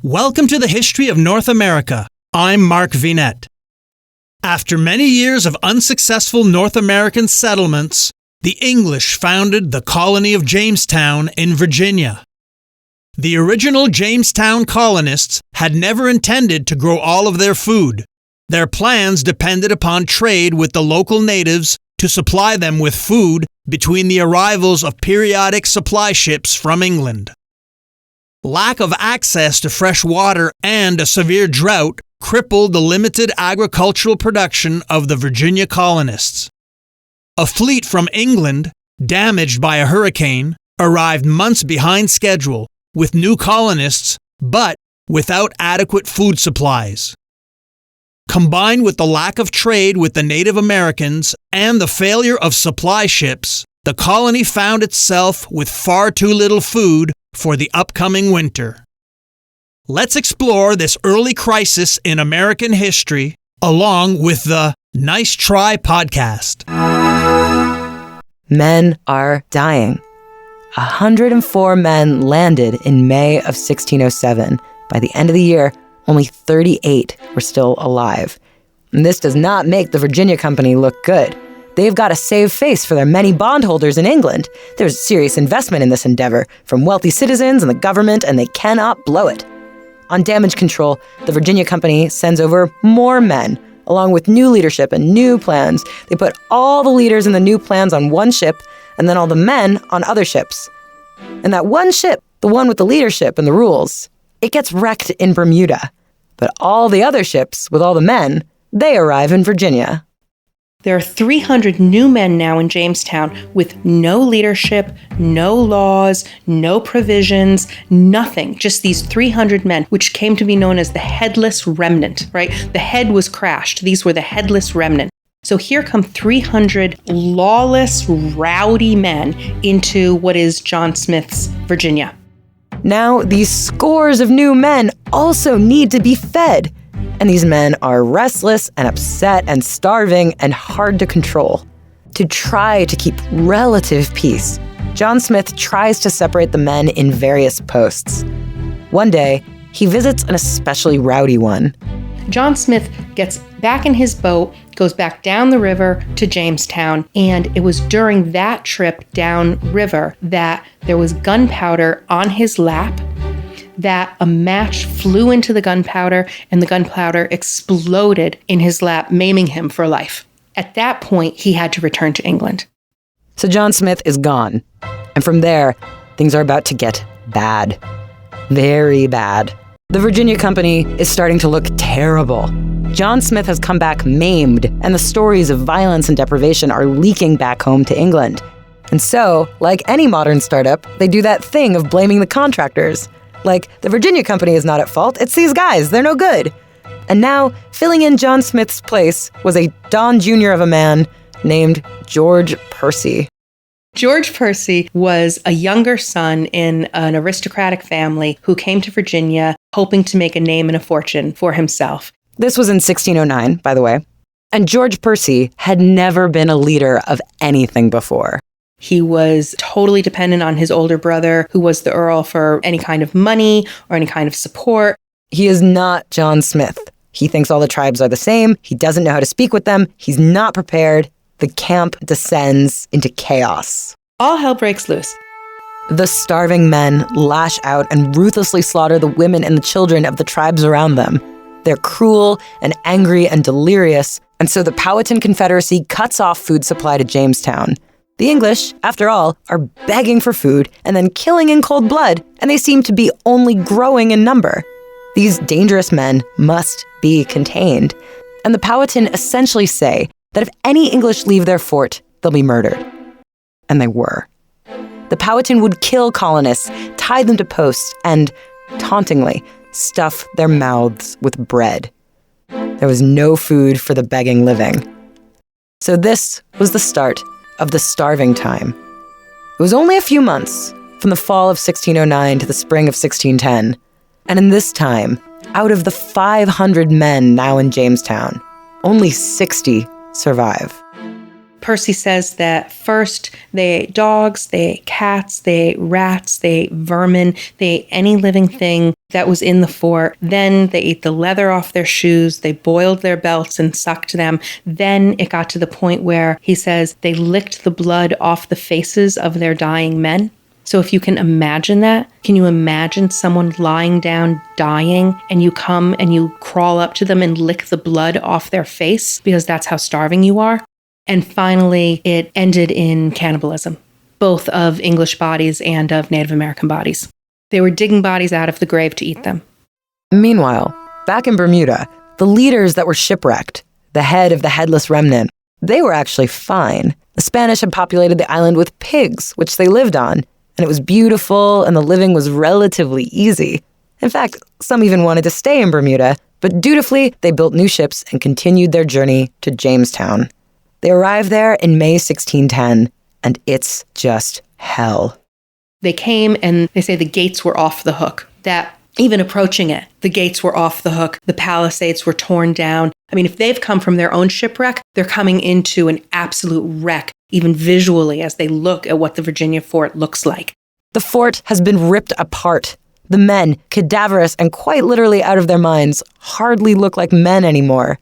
Welcome to the History of North America. I'm Mark Vinette. After many years of unsuccessful North American settlements, the English founded the colony of Jamestown in Virginia. The original Jamestown colonists had never intended to grow all of their food. Their plans depended upon trade with the local natives to supply them with food between the arrivals of periodic supply ships from England. Lack of access to fresh water and a severe drought crippled the limited agricultural production of the Virginia colonists. A fleet from England, damaged by a hurricane, arrived months behind schedule with new colonists, but without adequate food supplies. Combined with the lack of trade with the Native Americans and the failure of supply ships, the colony found itself with far too little food for the upcoming winter. Let's explore this early crisis in American history along with the Nice Try podcast. Men are dying. 104 men landed in May of 1607. By the end of the year, only 38 were still alive. And this does not make the Virginia Company look good. They've got to save face for their many bondholders in England. There's serious investment in this endeavor from wealthy citizens and the government, and they cannot blow it. On damage control, the Virginia Company sends over more men, along with new leadership and new plans. They put all the leaders and the new plans on one ship, and then all the men on other ships. And that one ship, the one with the leadership and the rules, it gets wrecked in Bermuda. But all the other ships with all the men, they arrive in Virginia. There are 300 new men now in Jamestown with no leadership, no laws, no provisions, nothing. Just these 300 men, which came to be known as the headless remnant, right? The head was crashed. These were the headless remnant. So here come 300 lawless, rowdy men into what is John Smith's Virginia. Now, these scores of new men also need to be fed. And these men are restless and upset and starving and hard to control. To try to keep relative peace, John Smith tries to separate the men in various posts. One day, he visits an especially rowdy one. John Smith gets back in his boat, goes back down the river to Jamestown, and it was during that trip down river that there was gunpowder on his lap, that a match flew into the gunpowder and the gunpowder exploded in his lap, maiming him for life. At that point, he had to return to England. So John Smith is gone. And from there, things are about to get bad. Very bad. The Virginia Company is starting to look terrible. John Smith has come back maimed, and the stories of violence and deprivation are leaking back home to England. And so, like any modern startup, they do that thing of blaming the contractors. Like, the Virginia Company is not at fault, it's these guys, they're no good. And now, filling in John Smith's place was a Don Jr. of a man named George Percy. George Percy was a younger son in an aristocratic family who came to Virginia hoping to make a name and a fortune for himself. This was in 1609, by the way. And George Percy had never been a leader of anything before. He was totally dependent on his older brother, who was the Earl, for any kind of money or any kind of support. He is not John Smith. He thinks all the tribes are the same. He doesn't know how to speak with them. He's not prepared. The camp descends into chaos. All hell breaks loose. The starving men lash out and ruthlessly slaughter the women and the children of the tribes around them. They're cruel and angry and delirious, and so the Powhatan Confederacy cuts off food supply to Jamestown. The English, after all, are begging for food and then killing in cold blood, and they seem to be only growing in number. These dangerous men must be contained. And the Powhatan essentially say that if any English leave their fort, they'll be murdered. And they were. The Powhatan would kill colonists, tie them to posts, and, tauntingly, stuff their mouths with bread. There was no food for the begging living. So this was the start of the starving time. It was only a few months, from the fall of 1609 to the spring of 1610. And in this time, out of the 500 men now in Jamestown, only 60 survive. Percy says that first they ate dogs, they ate cats, they ate rats, they ate vermin, they ate any living thing that was in the fort. Then they ate the leather off their shoes, they boiled their belts and sucked them. Then it got to the point where he says they licked the blood off the faces of their dying men. So if you can imagine that, can you imagine someone lying down dying and you come and you crawl up to them and lick the blood off their face because that's how starving you are? And finally, it ended in cannibalism, both of English bodies and of Native American bodies. They were digging bodies out of the grave to eat them. Meanwhile, back in Bermuda, the leaders that were shipwrecked, the head of the headless remnant, they were actually fine. The Spanish had populated the island with pigs, which they lived on, and it was beautiful and the living was relatively easy. In fact, some even wanted to stay in Bermuda, but dutifully, they built new ships and continued their journey to Jamestown. They arrived there in May 1610, and it's just hell. They came and they say the gates were off the hook, that even approaching it, the gates were off the hook, the palisades were torn down. I mean, if they've come from their own shipwreck, they're coming into an absolute wreck, even visually as they look at what the Virginia fort looks like. The fort has been ripped apart. The men, cadaverous and quite literally out of their minds, hardly look like men anymore.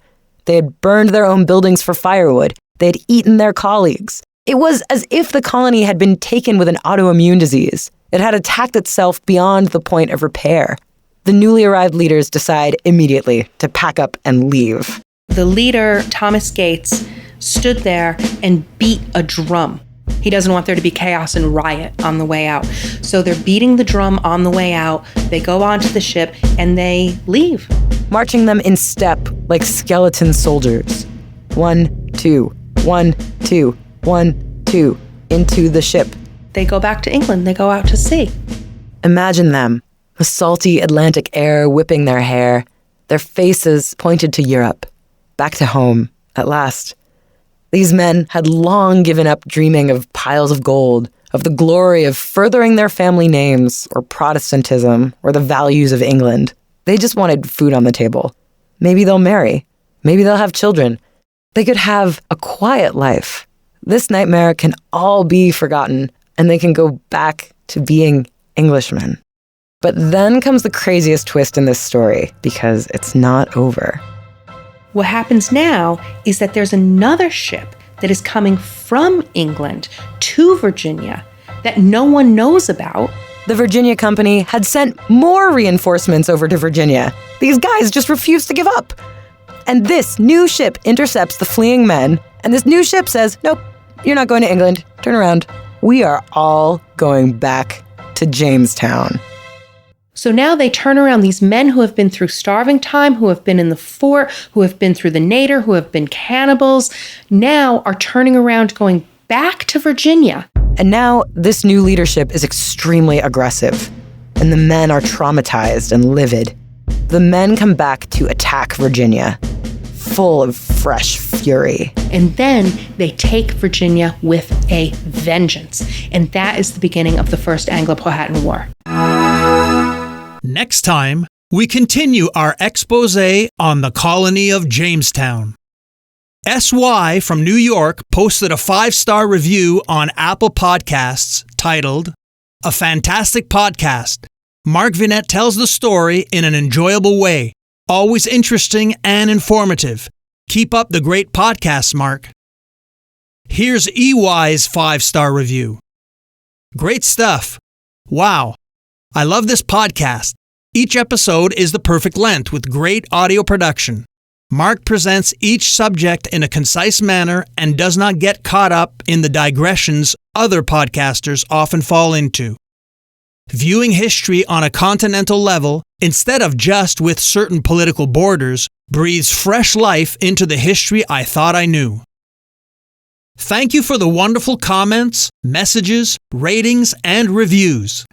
They had burned their own buildings for firewood. They had eaten their colleagues. It was as if the colony had been taken with an autoimmune disease. It had attacked itself beyond the point of repair. The newly arrived leaders decide immediately to pack up and leave. The leader, Thomas Gates, stood there and beat a drum. He doesn't want there to be chaos and riot on the way out. So they're beating the drum on the way out. They go onto the ship and they leave. Marching them in step like skeleton soldiers. 1, 2, 1, 2, 1, 2, into the ship. They go back to England. They go out to sea. Imagine them, the salty Atlantic air whipping their hair, their faces pointed to Europe, back to home, at last. These men had long given up dreaming of piles of gold, of the glory of furthering their family names, or Protestantism, or the values of England. They just wanted food on the table. Maybe they'll marry. Maybe they'll have children. They could have a quiet life. This nightmare can all be forgotten, and they can go back to being Englishmen. But then comes the craziest twist in this story, because it's not over. What happens now is that there's another ship that is coming from England to Virginia that no one knows about. The Virginia Company had sent more reinforcements over to Virginia. These guys just refused to give up. And this new ship intercepts the fleeing men, and this new ship says, nope, you're not going to England. Turn around. We are all going back to Jamestown. So now they turn around, these men who have been through starving time, who have been in the fort, who have been through the nadir, who have been cannibals, now are turning around going back to Virginia. And now this new leadership is extremely aggressive, and the men are traumatized and livid. The men come back to attack Virginia, full of fresh fury. And then they take Virginia with a vengeance. And that is the beginning of the First Anglo-Powhatan War. Next time, we continue our exposé on the colony of Jamestown. SY from New York posted a 5-star review on Apple Podcasts titled, "A Fantastic Podcast. Mark Vinette tells the story in an enjoyable way. Always interesting and informative. Keep up the great podcasts, Mark." Here's EY's 5-star review. "Great stuff. Wow. I love this podcast. Each episode is the perfect length with great audio production. Mark presents each subject in a concise manner and does not get caught up in the digressions other podcasters often fall into. Viewing history on a continental level, instead of just with certain political borders, breathes fresh life into the history I thought I knew. Thank you for the wonderful comments, messages, ratings, and reviews.